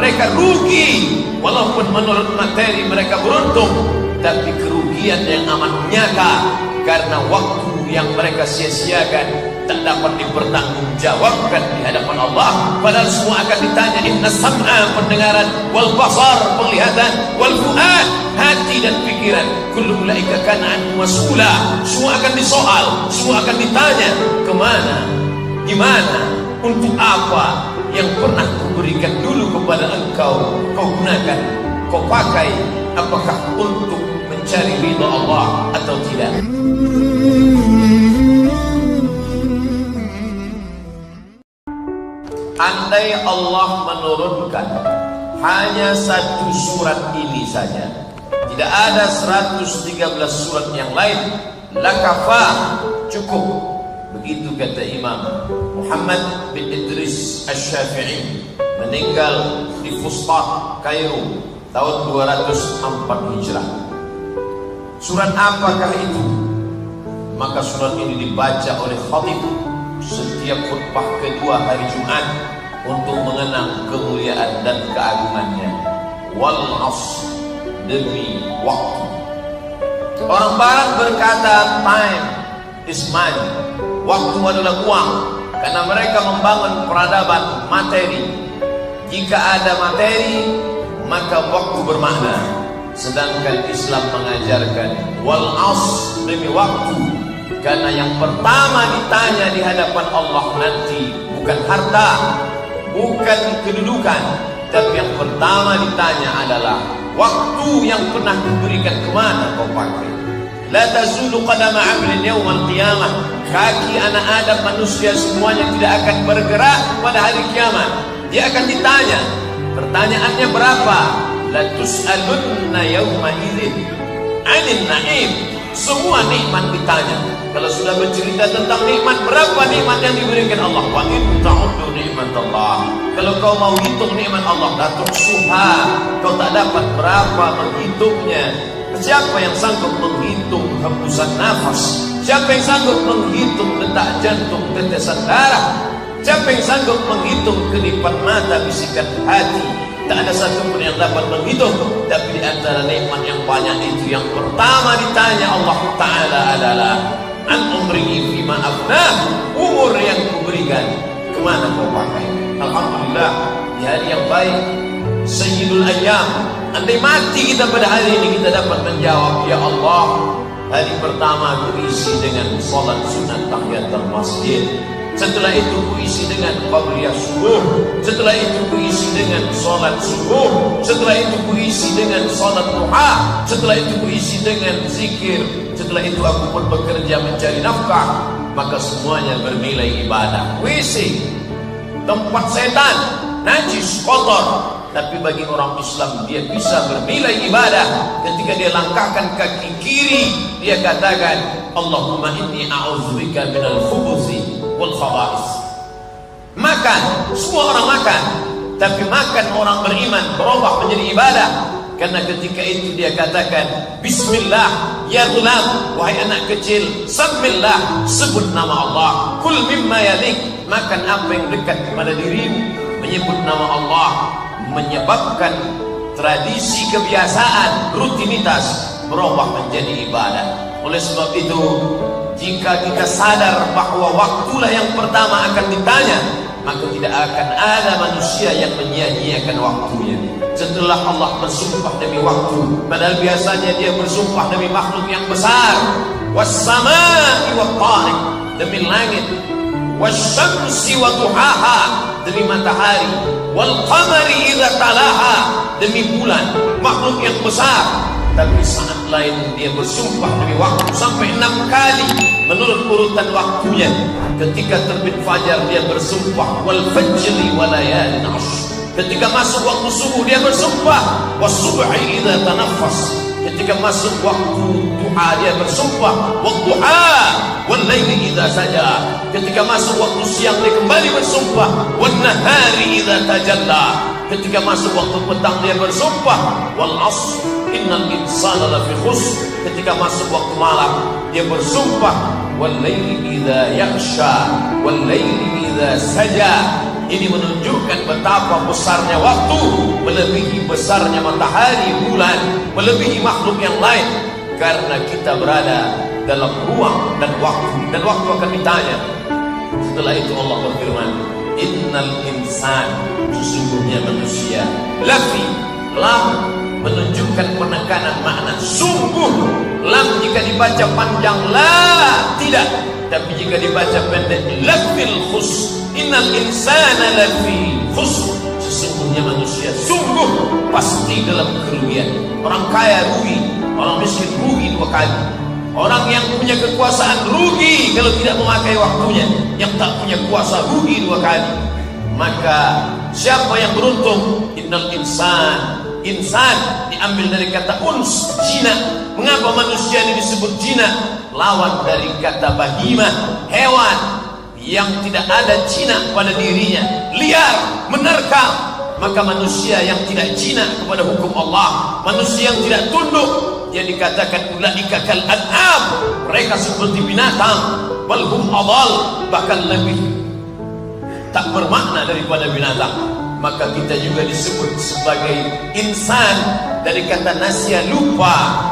mereka rugi. Walaupun menurut materi mereka beruntung, tapi kerugian yang amat nyata, karena waktu yang mereka sia-siakan tak dapat dipertanggungjawabkan di hadapan Allah. Padahal semua akan ditanya. Inna sam'a, pendengaran, wal basar, penglihatan, wal fu'ad, hati dan pikiran, kullu ulaika kana anhu mas'ula. Semua akan disoal, semua akan ditanya. Kemana, gimana, untuk apa yang pernah kuberikan dulu kepada engkau, kau gunakan, kau pakai, apakah untuk mencari ridha Allah atau tidak? Andai Allah menurunkan hanya satu surat ini saja, tidak ada 113 surat yang lain, lakafah, cukup. Begitu kata Imam Muhammad bin Idris Asy-Syafi'i, meninggal di Fustat, Kairo, tahun 204 Hijrah. Surat apakah itu? Maka surat ini dibaca oleh khatib setiap khutbah kedua hari Jumat untuk mengenang kemuliaan dan keagungannya. Wal asr, demi waktu. Orang barat berkata time is money, waktu adalah uang, karena mereka membangun peradaban materi. Jika ada materi, maka waktu bermakna. Sedangkan Islam mengajarkan wal asr, demi waktu, karena yang pertama ditanya di hadapan Allah nanti bukan harta, bukan kedudukan, tapi yang pertama ditanya adalah waktu yang pernah diberikan, kemana kau pakai. La tazulu qadama 'abdin yaumal qiyamah, kaki anak Adam manusia semuanya tidak akan bergerak pada hari kiamat. Dia akan ditanya. Pertanyaannya berapa? La tus'alunna yauma idzin 'anil na'im. Semua nikmat ditanya. Kalau sudah bercerita tentang nikmat, berapa nikmat yang diberikan Allah? Wa in ta'uddu nikmatallah. Kalau kau mau hitung nikmat Allah, la tuhsuha, kau tak dapat berapa menghitungnya. Siapa yang sanggup menghitung hembusan nafas? Siapa yang sanggup menghitung detak jantung, tetesan darah? Siapa yang sanggup menghitung kedipan mata, bisikan hati? Tak ada satupun yang dapat menghitung. Tapi di antara nikmat yang banyak itu, yang pertama ditanya Allah Ta'ala adalah an umrihi fima afnah, umur yang kuberikan, kemana kau pakai? Alhamdulillah, di hari yang baik, Sayyidul Ayyam, andai mati kita pada hari ini, kita dapat menjawab, ya Allah, hari pertama aku isi dengan salat sunat tahiyatul masjid. Setelah itu kuisi dengan qabliyah subuh. Setelah itu kuisi dengan salat subuh. Setelah itu kuisi dengan salat duha. Setelah itu kuisi dengan zikir. Setelah itu aku pun bekerja mencari nafkah. Maka semuanya bernilai ibadah. WC, tempat setan, najis, kotor. Tapi bagi orang Islam, dia bisa bernilai ibadah ketika dia langkahkan kaki kiri, dia katakan, Allahumma inni a'udzubika minal khubuthi wal khaba'is. Makan, semua orang makan, tapi makan orang beriman berubah menjadi ibadah. Karena ketika itu dia katakan, Bismillah, ya ghulam, wahai anak kecil, Samillah, sebut nama Allah. Kul mimma yalik, makan apa yang dekat kepada dirimu. Menyebut nama Allah menyebabkan tradisi, kebiasaan, rutinitas berubah menjadi ibadah. Oleh sebab itu, jika kita sadar bahwa waktulah yang pertama akan ditanya, maka tidak akan ada manusia yang menyia-nyiakan waktunya. Setelah Allah bersumpah demi waktu, padahal biasanya dia bersumpah demi makhluk yang besar, was-samaa'i wat-thariq, demi langit, was-syamsi wa duhaha, demi matahari, wal-qamari idza talaha, demi bulan, makhluk yang besar. Tapi saat lain dia bersumpah demi waktu sampai 6 kali menurut urutan waktunya. Ketika terbit fajar dia bersumpah wal fajri wa layalin 'ashr. Ketika masuk waktu subuh dia bersumpah was-subhi idza tanaffas. Ketika masuk waktu duha dia bersumpah wad-duha wal laili idza saja. Ketika masuk waktu siang dia kembali bersumpah wan-nahari idza tajalla. Ketika masuk waktu petang dia bersumpah wal 'ashr innal insana lafi khusr. Ketika masuk waktu malam dia bersumpah wal laili idza yaghsha wal laili idza saja. Ini menunjukkan betapa besarnya waktu, melebihi besarnya matahari, bulan, melebihi makhluk yang lain. Karena kita berada dalam ruang dan waktu akan ditanya. Setelah itu Allah berfirman, innal insan, sesungguhnya manusia, lafi, lam menunjukkan penekanan makna sungguh. Lam jika dibaca panjang la, tidak, tapi jika dibaca pendek lafil khus, innal insana lafi khus, sesungguhnya manusia sungguh pasti dalam kerugian. Orang kaya rugi, orang miskin rugi dua kali. Orang yang punya kekuasaan rugi kalau tidak memakai waktunya, yang tak punya kuasa rugi dua kali. Maka siapa yang beruntung? Innal insan, insan diambil dari kata uns, jinak. Mengapa manusia ini disebut jinak? Lawan dari kata bahimah, hewan yang tidak ada jinak pada dirinya, liar, menerkam. Maka manusia yang tidak jinak kepada hukum Allah, manusia yang tidak tunduk, dia dikatakan ulaika kal an'am, mereka seperti binatang, bal hum adall, bahkan lebih tak bermakna daripada binatang. Maka kita juga disebut sebagai insan dari kata nasya, lupa.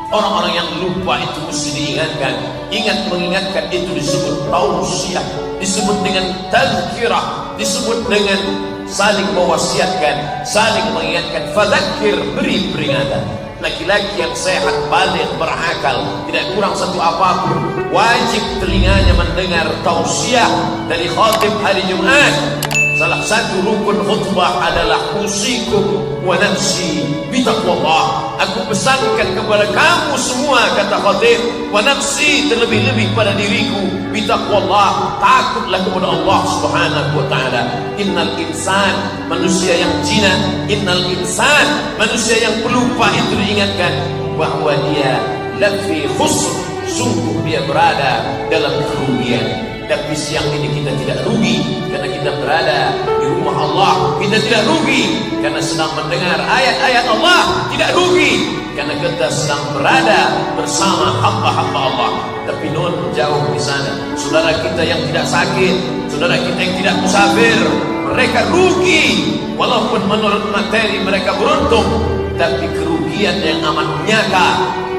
Orang-orang yang lupa itu mesti diingatkan. Ingat mengingatkan itu disebut tausiah, disebut dengan tazkirah, disebut dengan saling mewasiatkan, saling mengingatkan. Fadzakir, beri peringatan. Laki-laki yang sehat, baligh, berakal, tidak kurang satu apapun, wajib telinganya mendengar tausiah dari khatib hari Jumat. Salah satu rukun khutbah adalah usikum wa nafsi bitaqwallah. Aku pesankan kepada kamu semua, kata khatib, wa nafsi, terlebih-lebih pada diriku, bitaqwallah, takutlah kepada Allah Subhanahu wa taala. Innal insan, manusia yang jinak, innal insan, manusia yang pelupa itu diingatkan bahwa dia lafi khusr, sungguh dia berada dalam kerugian. Tapi siang ini kita tidak rugi karena kita berada di rumah Allah. Kita tidak rugi karena sedang mendengar ayat-ayat Allah. Tidak rugi karena kita sedang berada bersama hamba-hamba Allah. Tapi non jauh di sana, saudara kita yang tidak sakit, saudara kita yang tidak musafir, mereka rugi. Walaupun menurut materi mereka beruntung, tapi kerugian yang amat nyata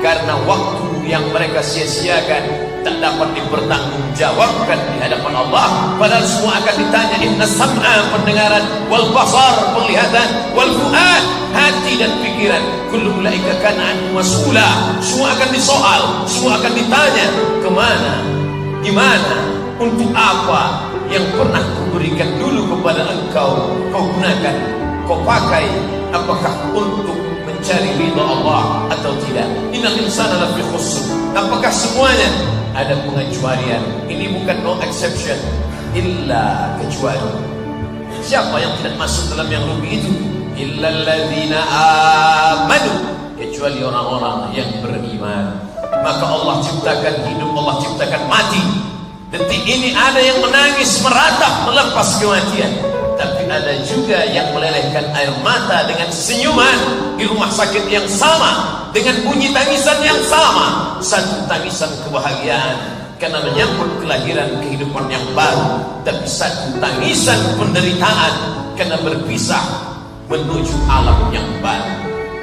karena waktu yang mereka sia-siakan tak dapat dipertanggungjawabkan di hadapan Allah. Padahal semua akan ditanya. Inna sam'a, pendengaran, wal basar, penglihatan, wal fu'ad, hati dan pikiran, kullu ulaika kana anhu mas'ula, semua akan disoal, semua akan ditanya. Kemana, gimana, untuk apa yang pernah kuberikan dulu kepada engkau, kau gunakan, kau pakai, apakah untuk mencari ridha Allah atau tidak? Innal insana lafi khusr. Apakah semuanya? Ada pengecualian. Ini bukan no exception, illa kecuali. Siapa yang tidak masuk dalam yang rugi itu? Illal ladzina amanu, kecuali orang-orang yang beriman. Maka Allah ciptakan hidup, Allah ciptakan mati. Detik ini ada yang menangis meratap melepas kematian, tapi ada juga yang melelehkan air mata dengan senyuman di rumah sakit yang sama, dengan bunyi tangisan yang sama. Satu tangisan kebahagiaan karena menyambut kelahiran kehidupan yang baru, tapi satu tangisan penderitaan karena berpisah menuju alam yang baru.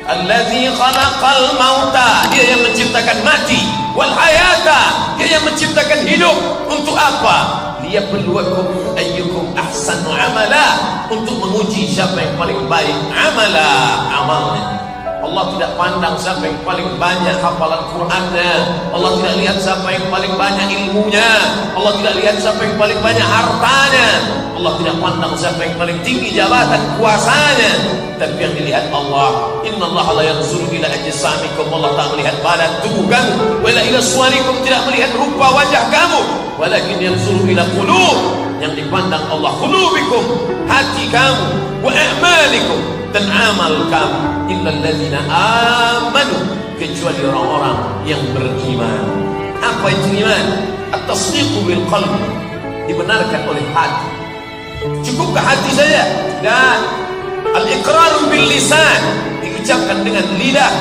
Allazi khalaqal mauta, dia yang menciptakan mati, wal hayata, dia yang menciptakan hidup. Untuk apa? Liyabluwakum ayyukum ahsanu amala, untuk menguji siapa yang paling baik amalnya. Allah tidak pandang siapa yang paling banyak hafalan Qur'annya, Allah tidak lihat siapa yang paling banyak ilmunya, Allah tidak lihat siapa yang paling banyak hartanya, Allah tidak pandang siapa yang paling tinggi jabatan kuasanya. Tapi yang dilihat Allah, innallaha la yanzuru ila ajsamikum, Allah tak melihat badan tubuh kamu, wala ila suwarikum, tidak melihat rupa wajah kamu, walakin yanzuru ila qulub, yang dipandang Allah qulubikum, hati kamu, wa a'malikum, dan amal kamu. Illal ladzina amanu, kecuali orang-orang yang beriman. Apa itu iman? At-tasdiqu bil qalbi, dibenarkan oleh hati. Cukupkah hati saja? Dan al-iqraru bil lisan, diucapkan dengan lidah.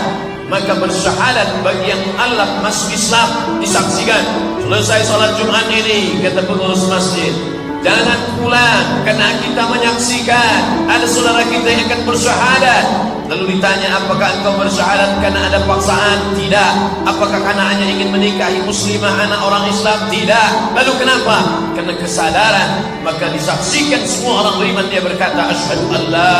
Maka bersyahadat bagi yang Allah masuk Islam disaksikan. Selesai salat Jumat ini, kata pengurus masjid, Jangan pulang karena kita menyaksikan ada saudara kita yang akan bersyahadat. Lalu ditanya, apakah engkau bersyahadat karena ada paksaan? Tidak. Apakah karena hanya ingin menikahi muslimah anak orang Islam? Tidak. Lalu kenapa? Karena kesadaran. Maka disaksikan semua orang beriman, dia berkata asyhadu an la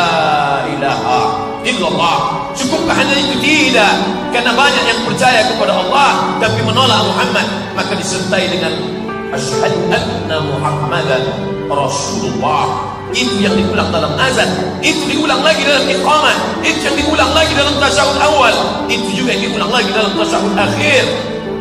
ilaha illallah. Cukupkah hanya itu? Tidak. Karena banyak yang percaya kepada Allah tapi menolak Muhammad, maka disertai dengan asyhadu anna Muhammadan Rasulullah. Itu yang diulang dalam azan, itu diulang lagi dalam iqamah, itu yang diulang lagi dalam tasyahud awal, itu juga yang diulang lagi dalam tasyahud akhir.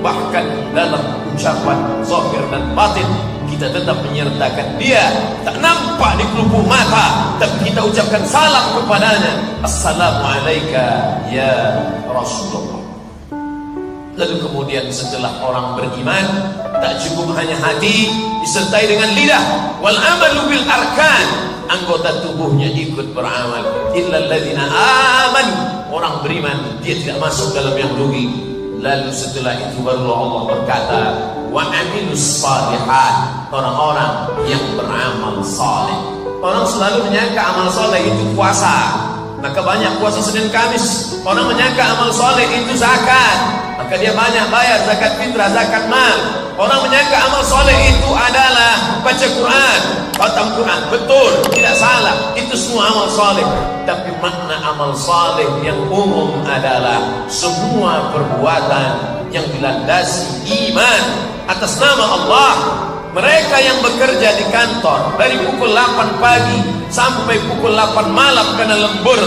Bahkan dalam ucapan zahir dan batin kita tetap menyertakan dia. Tak nampak di pelupuk mata, tapi kita ucapkan salam kepadanya, assalamualaikum ya Rasulullah. Lalu kemudian setelah orang beriman, tak cukup hanya hati, disertai dengan lidah. Wal amalu bil arkan, anggota tubuhnya ikut beramal. Illal ladzina amanu, orang beriman dia tidak masuk dalam yang rugi. Lalu setelah itu baru Allah berkata, wa amilus salihat, orang-orang yang beramal saleh. Orang selalu menyangka amal saleh itu puasa, maka banyak puasa Senin Kamis. Orang menyangka amal saleh itu zakat, maka dia banyak bayar zakat fitrah, zakat mal. Orang menyangka amal soleh itu adalah baca Quran, khatam Quran. Betul, tidak salah, itu semua amal soleh. Tapi makna amal soleh yang umum adalah semua perbuatan yang dilandasi iman atas nama Allah. Mereka yang bekerja di kantor dari pukul 8 pagi sampai pukul 8 malam karena lembur,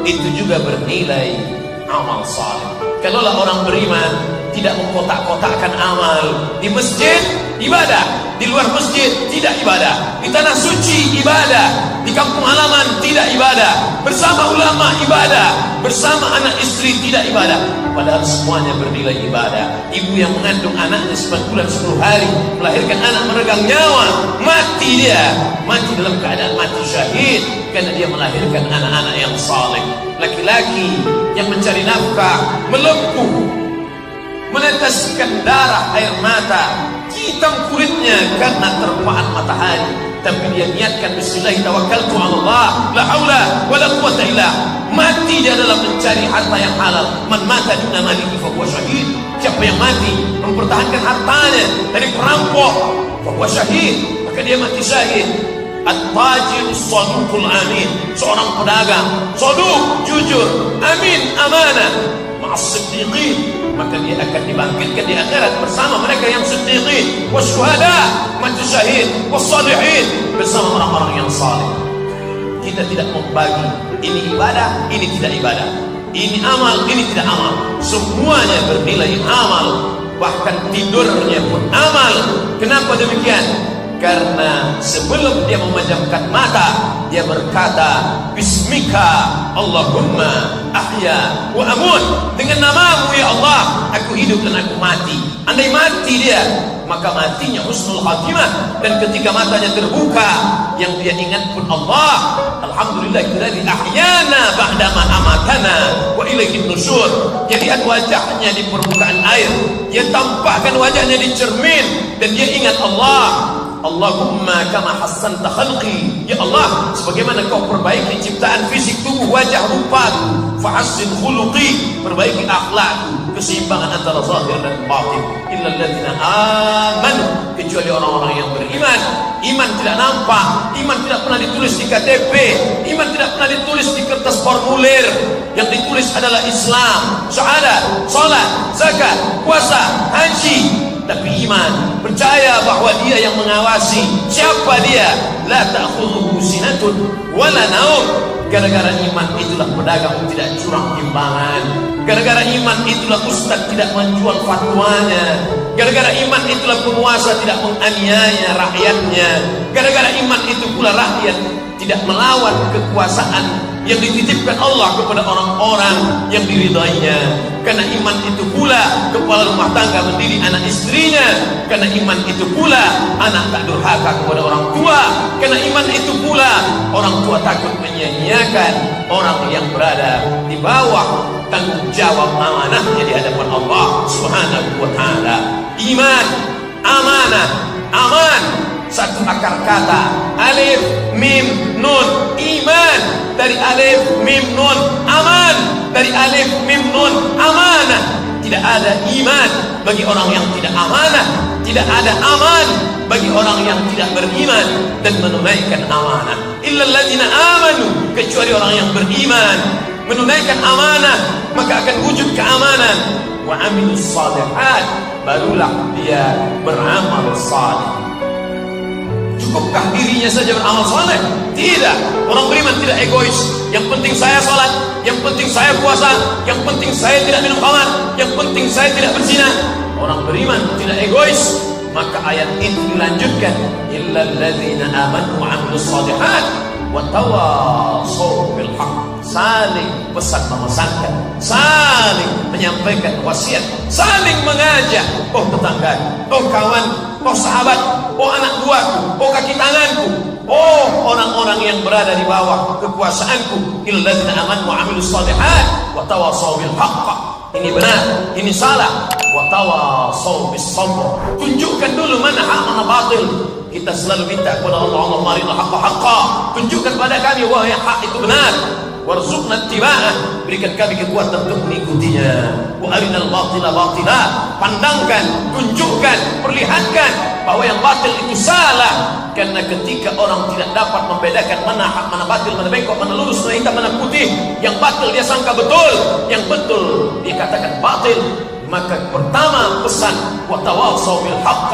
itu juga bernilai amal soleh. Kalaulah orang beriman tidak mengkotak-kotakkan amal, di masjid ibadah, di luar masjid tidak ibadah, di tanah suci ibadah, di kampung halaman tidak ibadah, bersama ulama ibadah, bersama anak istri tidak ibadah, padahal semuanya bernilai ibadah. Ibu yang mengandung anaknya 9 bulan 10 hari, melahirkan anak meregang nyawa, mati dia, mati dalam keadaan mati syahid, karena dia melahirkan anak-anak yang saleh. Laki-laki yang mencari nafkah melepuh, meneteskan darah air mata, hitam kulitnya karena terpaan matahari, tapi dia niatkan bismillah tawakkaltu 'ala Allah la haula wala quwwata illa, mati dia dalam mencari harta yang halal. Man mata duna malihi fa huwa syahid, siapa yang mati mempertahankan hartanya dari perampok fa huwa syahid, maka dia mati syahid. At-tajirus saduqul amin, seorang pedagang saduq, jujur, amin, amanah, ma'as siddiqin, maka dia akan dibangkitkan di akhirat bersama mereka yang siddiqin, wasyuhada, mati syahid, wassalihin, bersama orang-orang yang saleh. Kita tidak membagi ini ibadah, ini tidak ibadah, ini amal, ini tidak amal. Semuanya bernilai amal, bahkan tidurnya pun amal. Kenapa demikian? Karena sebelum dia memejamkan mata, dia berkata bismika Allahumma ahya wa amut, dengan namamu ya Allah aku hidup dan aku mati. Andai mati dia, maka matinya husnul khatimah, dan ketika matanya terbuka yang dia ingat pun Allah, alhamdulillahilladzi ahyana ba'dama amatana wa ilaihin nusyur. Dia lihat wajahnya di permukaan air, dia tampakkan wajahnya di cermin, dan dia ingat Allah. Allahumma kama hassanta khalqi, ya Allah sebagaimana kau perbaiki ciptaan fisik tubuh wajah rupaku, fahassin khuluqi, perbaiki akhlakku, keseimbangan antara zahir dan batin. Illal ladzina amanu, kecuali orang-orang yang beriman. Iman tidak nampak, iman tidak pernah ditulis di KTP, iman tidak pernah ditulis di kertas formulir. Yang ditulis adalah Islam, syahadat, salat, zakat, puasa, haji. Tapi iman, percaya bahwa dia yang mengawasi. Siapa dia? La ta'khudhuhu sinatun wala naum. Gara-gara iman itulah pedagang tidak curang timbangan. Gara-gara iman itulah ustaz tidak menjual fatwanya. Gara-gara iman itulah penguasa tidak menganiaya rakyatnya. Gara-gara iman itu pula rakyat tidak melawan kekuasaan yang dititipkan Allah kepada orang-orang yang diridainya. Karena iman itu pula kepala rumah tangga mendidik anak istrinya. Karena iman itu pula anak tak durhaka kepada orang tua. Karena iman itu pula orang tua takut menyia-nyiakan orang yang berada di bawah tanggung jawab amanahnya di hadapan Allah Subhanahu wa ta'ala. Iman, amanah, aman, satu akar kata. Alif mim nun, iman. Dari alif mim nun, aman. Dari alif mim nun, amanah. Tidak ada iman bagi orang yang tidak amanah. Tidak ada aman bagi orang yang tidak beriman dan menunaikan amanah. Illal ladzina amanu, kecuali orang yang beriman menunaikan amanah, maka akan wujud keamanan. Wa amilus shalihat, barulah dia beramal saleh. Cukupkah dirinya saja beramal saleh? Tidak. Orang beriman tidak egois. Yang penting saya salat, yang penting saya puasa, yang penting saya tidak minum khamar, yang penting saya tidak berzina. Orang beriman tidak egois. Maka ayat itu dilanjutkan, illal ladzina amanu wa 'amilus shalihat wa tawashaw bil haqq. Saling pesan memesankan, saling menyampaikan wasiat, saling mengajak. Oh tetangga, oh kawan, oh sahabat, oh anak buahku, oh kaki tanganku, oh orang-orang yang berada di bawah kekuasaanku. Illal ladzina amanu wa 'amilus shalihat wa tawashaw bil haqq. Ini benar, ini salah. Wa tawashaw bis sabr. Tunjukkan dulu mana hak, mana batil. Kita selalu minta kepada Allah, Allah marina haqqa haqqa. Tunjukkan pada kami wahai hak itu benar. Warzuqna ittiba'ah, berikan kami kekuatan untuk mengikutinya. Wa arinal batila batila, pandangkan, tunjukkan, perlihatkan bahwa yang batil itu salah. Karena ketika orang tidak dapat membedakan mana hak, mana batil, mana bengkok, mana lurus, mana hitam, mana putih, yang batil dia sangka betul, yang betul dia katakan batil. Maka pertama pesan wa tawashaw bil haqq,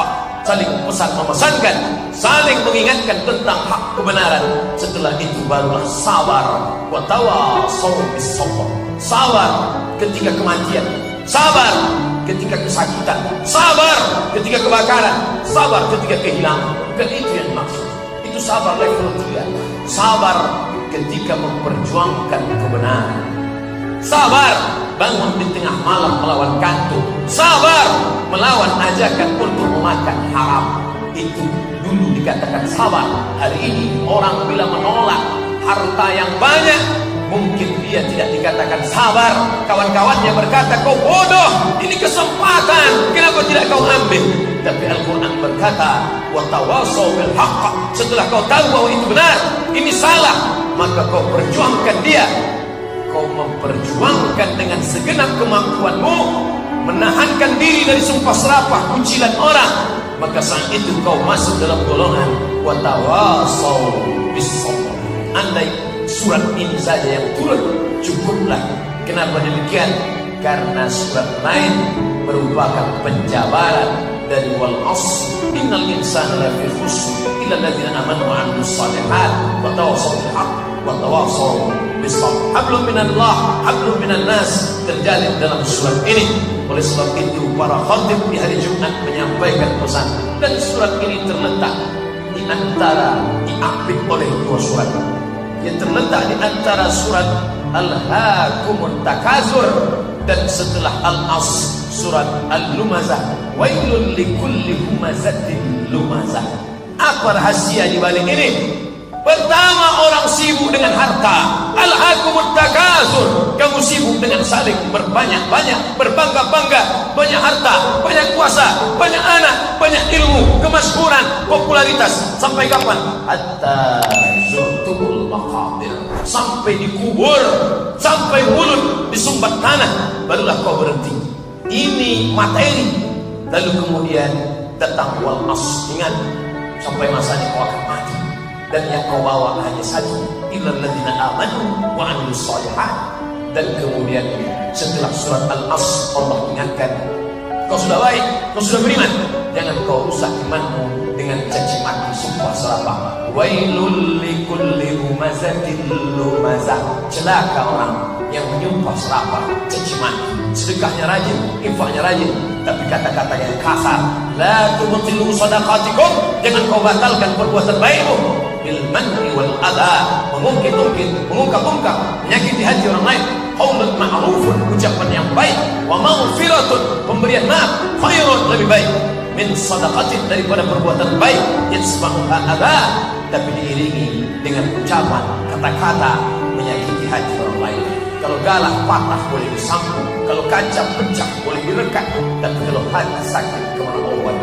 saling pesan memesankan, saling mengingatkan tentang hak kebenaran. Setelah itu barulah sabar. Wa tawashaw bis sabr. Sabar ketika kematian, sabar ketika kesakitan, sabar ketika kebakaran, sabar ketika kehilangan. Bukan itu yang maksud. Itu sabar level 3. Sabar ketika memperjuangkan kebenaran. Sabar bangun di tengah malam melawan kantuk. Sabar melawan ajakan untuk memakan haram. Itu dulu dikatakan sabar. Hari ini orang bila menolak harta yang banyak, mungkin dia tidak dikatakan sabar. Kawan-kawannya berkata, kau bodoh, ini kesempatan, kenapa tidak kau ambil? Tapi Al-Quran berkata, wa tawashaw bil haqq. Setelah kau tahu bahwa itu benar, ini salah, maka kau perjuangkan dia. Kau memperjuangkan dengan segenap kemampuanmu, menahankan diri dari sumpah serapah kucilan orang, maka saat itu kau masuk dalam golongan wa tawashaw bis sabr. Andai surat ini saja yang turun, cukuplah. Kenapa demikian? Karena surat lain merupakan penjabaran dari wal 'ashr innal insana lafi khusr illa alladziina amanu wa 'amilus shalihat wa tawashaw bil haqq wa tawashaw bis sabr. Hablum minallah, hablum minan nas terjalin dalam surat ini. Oleh sebab itu para khatib di hari Jumat menyampaikan pesan, dan surat ini terletak di antara, diapit oleh dua surat yang terletak di antara surat Al-Hakumut Takazur dan setelah Al-Asr surat Al-Lumazah, wailul likulli humazatin lumazah. Apa rahasia di balik ini? Pertama, orang sibuk dengan harta. Al-Hakumut Takazur, kamu sibuk dengan saling berbanyak-banyak, berbangga-bangga, banyak harta, banyak kuasa, banyak anak, banyak ilmu, kemasyhuran, popularitas. Sampai kapan? Hatta zurtumul maqabir, sampai dikubur, sampai mulut disumbat tanah, barulah kau berhenti. Ini materi. Lalu kemudian datang wal 'ashr, ingat sampai masanya kau akan mati. Dan yang kau bawa hanya satu, illal ladzina amanu wa 'amilus shalihat. Dan kemudian setelah surat Al-Asr Allah ingatkan, kau sudah baik, kau sudah beriman, jangan kau rusak imanmu dengan caci maki, sumpah serapah. Wailul likulli humazatin lumazah. Celaka orang yang menyumpah serapah, caci maki, sedekahnya rajin, infaknya rajin, tapi kata-kata yang kasar. La tubtilu shadaqatikum, jangan kau batalkan perbuatan baikmu bil manni wal adha, mengungkit-ungkit, mengungkap-ungkap, menyakiti hati orang lain. Qaulun ma'rufun, ucapan yang baik, wa maghfiratun, pemberian maaf, khairun, lebih baik min sadaqatin, daripada perbuatan baik yatsba'uha adha, tapi diiringi dengan ucapan, kata-kata menyakiti hati orang lain. Kalau galah patah boleh disambung, kalau kaca pecah boleh direkat, tapi kalau hati sakit kemana obat